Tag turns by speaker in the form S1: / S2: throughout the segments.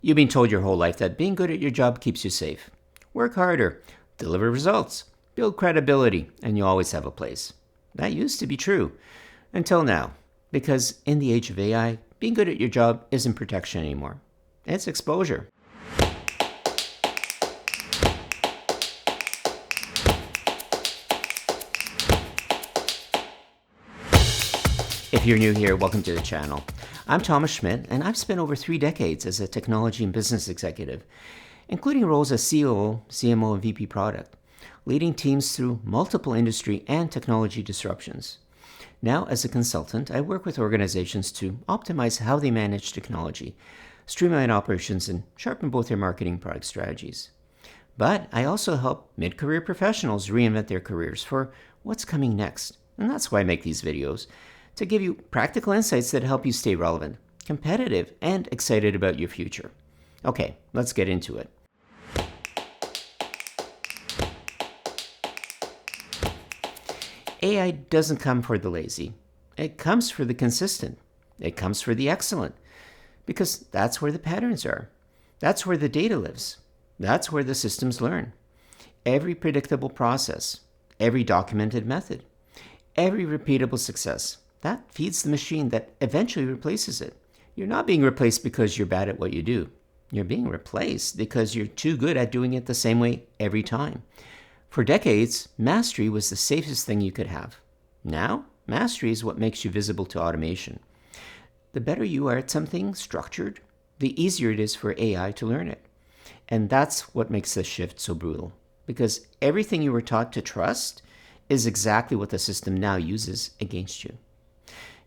S1: You've been told your whole life that being good at your job keeps you safe. Work harder, deliver results, build credibility, and you always have a place. That used to be true. Until now. Because in the age of AI, being good at your job isn't protection anymore. It's exposure. If you're new here, welcome to the channel. I'm Thomas Schmidt, and I've spent over 3 decades as a technology and business executive, including roles as COO, CMO, and VP product, leading teams through multiple industry and technology disruptions. Now, as a consultant, I work with organizations to optimize how they manage technology, streamline operations, and sharpen both their marketing and product strategies. But I also help mid-career professionals reinvent their careers for what's coming next. And that's why I make these videos, to give you practical insights that help you stay relevant, competitive, and excited about your future. Okay, let's get into it. AI doesn't come for the lazy. It comes for the consistent. It comes for the excellent. Because that's where the patterns are. That's where the data lives. That's where the systems learn. Every predictable process, every documented method, every repeatable success, that feeds the machine that eventually replaces it. You're not being replaced because you're bad at what you do. You're being replaced because you're too good at doing it the same way every time. For decades, mastery was the safest thing you could have. Now, mastery is what makes you visible to automation. The better you are at something structured, the easier it is for AI to learn it. And that's what makes this shift so brutal. Because everything you were taught to trust is exactly what the system now uses against you.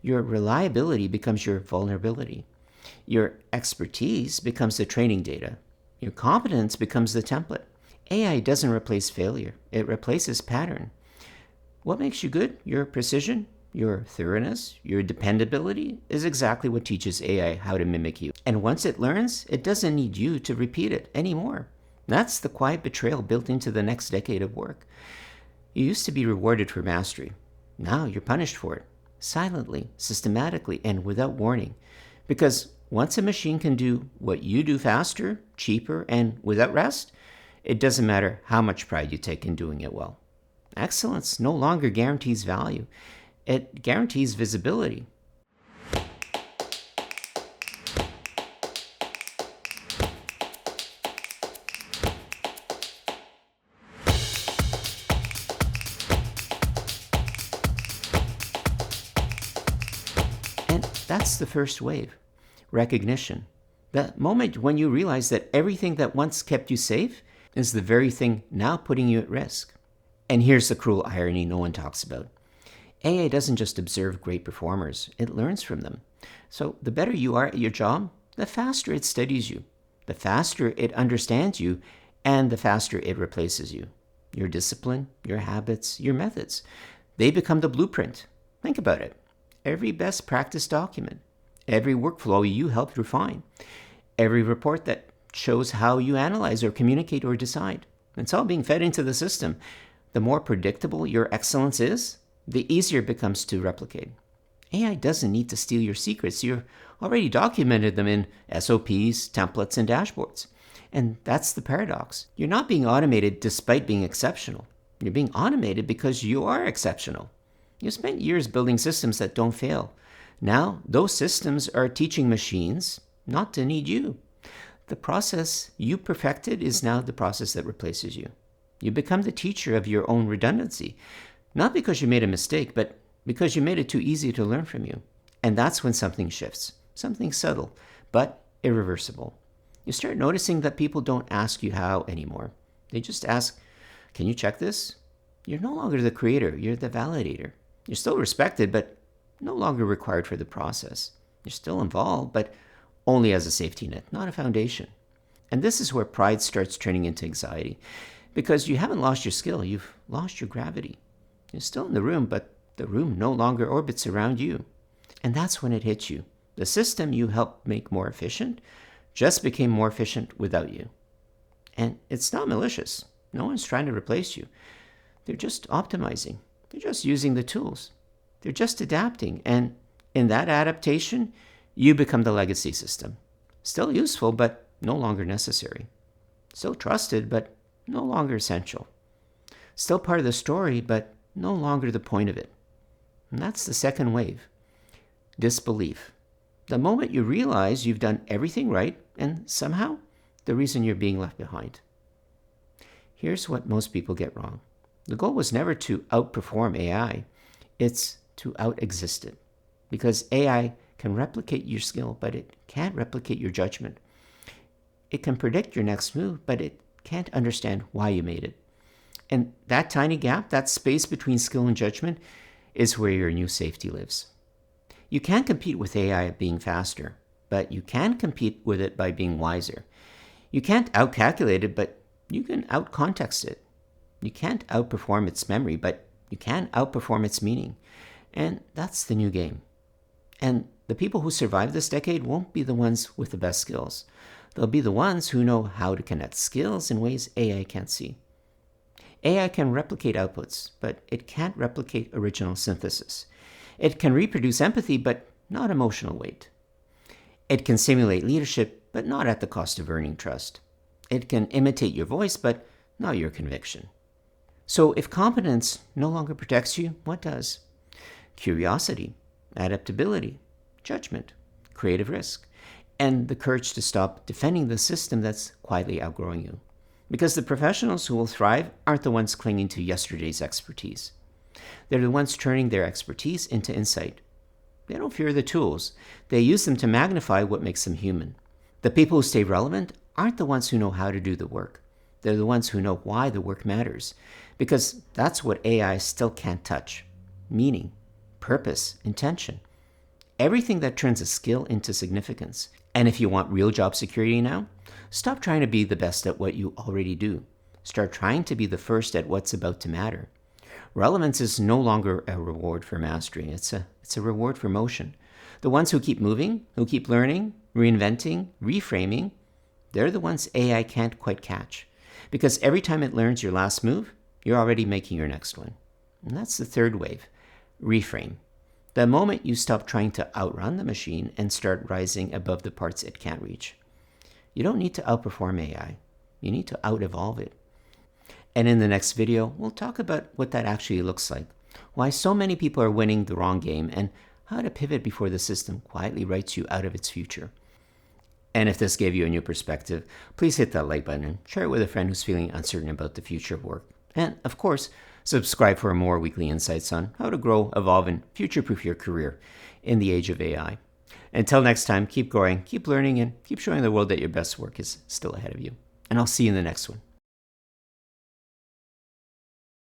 S1: Your reliability becomes your vulnerability. Your expertise becomes the training data. Your competence becomes the template. AI doesn't replace failure. It replaces pattern. What makes you good? Your precision, your thoroughness, your dependability is exactly what teaches AI how to mimic you. And once it learns, it doesn't need you to repeat it anymore. That's the quiet betrayal built into the next decade of work. You used to be rewarded for mastery. Now you're punished for it. Silently, systematically, and without warning. Because once a machine can do what you do faster, cheaper, and without rest, it doesn't matter how much pride you take in doing it well. Excellence no longer guarantees value. It guarantees visibility. And that's the first wave, recognition. The moment when you realize that everything that once kept you safe is the very thing now putting you at risk. And here's the cruel irony no one talks about. AI doesn't just observe great performers, it learns from them. So the better you are at your job, the faster it studies you, the faster it understands you, and the faster it replaces you. Your discipline, your habits, your methods, they become the blueprint. Think about it. Every best practice document, every workflow you helped refine, every report that shows how you analyze or communicate or decide. It's all being fed into the system. The more predictable your excellence is, the easier it becomes to replicate. AI doesn't need to steal your secrets. You've already documented them in SOPs, templates, and dashboards. And that's the paradox. You're not being automated despite being exceptional. You're being automated because you are exceptional. You spent years building systems that don't fail. Now, those systems are teaching machines not to need you. The process you perfected is now the process that replaces you. You become the teacher of your own redundancy, not because you made a mistake, but because you made it too easy to learn from you. And that's when something shifts, something subtle, but irreversible. You start noticing that people don't ask you how anymore. They just ask, can you check this? You're no longer the creator, you're the validator. You're still respected, but no longer required for the process. You're still involved, but only as a safety net, not a foundation. And this is where pride starts turning into anxiety. Because you haven't lost your skill, you've lost your gravity. You're still in the room, but the room no longer orbits around you. And that's when it hits you. The system you helped make more efficient just became more efficient without you. And it's not malicious. No one's trying to replace you. They're just optimizing. They're just using the tools. They're just adapting. And in that adaptation, you become the legacy system. Still useful, but no longer necessary. Still trusted, but no longer essential. Still part of the story, but no longer the point of it. And that's the second wave. Disbelief. The moment you realize you've done everything right, and somehow the reason you're being left behind. Here's what most people get wrong. The goal was never to outperform AI. It's to out-exist it. Because AI can replicate your skill, but it can't replicate your judgment. It can predict your next move, but it can't understand why you made it. And that tiny gap, that space between skill and judgment, is where your new safety lives. You can't compete with AI being faster, but you can compete with it by being wiser. You can't outcalculate it, but you can outcontext it. You can't outperform its memory, but you can outperform its meaning. And that's the new game. And the people who survive this decade won't be the ones with the best skills. They'll be the ones who know how to connect skills in ways AI can't see. AI can replicate outputs, but it can't replicate original synthesis. It can reproduce empathy, but not emotional weight. It can simulate leadership, but not at the cost of earning trust. It can imitate your voice, but not your conviction. So if competence no longer protects you, what does? Curiosity, adaptability, judgment, creative risk, and the courage to stop defending the system that's quietly outgrowing you. Because the professionals who will thrive aren't the ones clinging to yesterday's expertise. They're the ones turning their expertise into insight. They don't fear the tools. They use them to magnify what makes them human. The people who stay relevant aren't the ones who know how to do the work. They're the ones who know why the work matters. Because that's what AI still can't touch. Meaning, purpose, intention. Everything that turns a skill into significance. And if you want real job security now, stop trying to be the best at what you already do. Start trying to be the first at what's about to matter. Relevance is no longer a reward for mastery. It's a reward for motion. The ones who keep moving, who keep learning, reinventing, reframing, they're the ones AI can't quite catch. Because every time it learns your last move, you're already making your next one. And that's the third wave. Reframe. The moment you stop trying to outrun the machine and start rising above the parts it can't reach. You don't need to outperform AI. You need to out-evolve it. And in the next video, we'll talk about what that actually looks like, why so many people are winning the wrong game, and how to pivot before the system quietly writes you out of its future. And if this gave you a new perspective, please hit that like button and share it with a friend who's feeling uncertain about the future of work. And of course, subscribe for more weekly insights on how to grow, evolve, and future-proof your career in the age of AI. Until next time, keep growing, keep learning, and keep showing the world that your best work is still ahead of you. And I'll see you in the next one.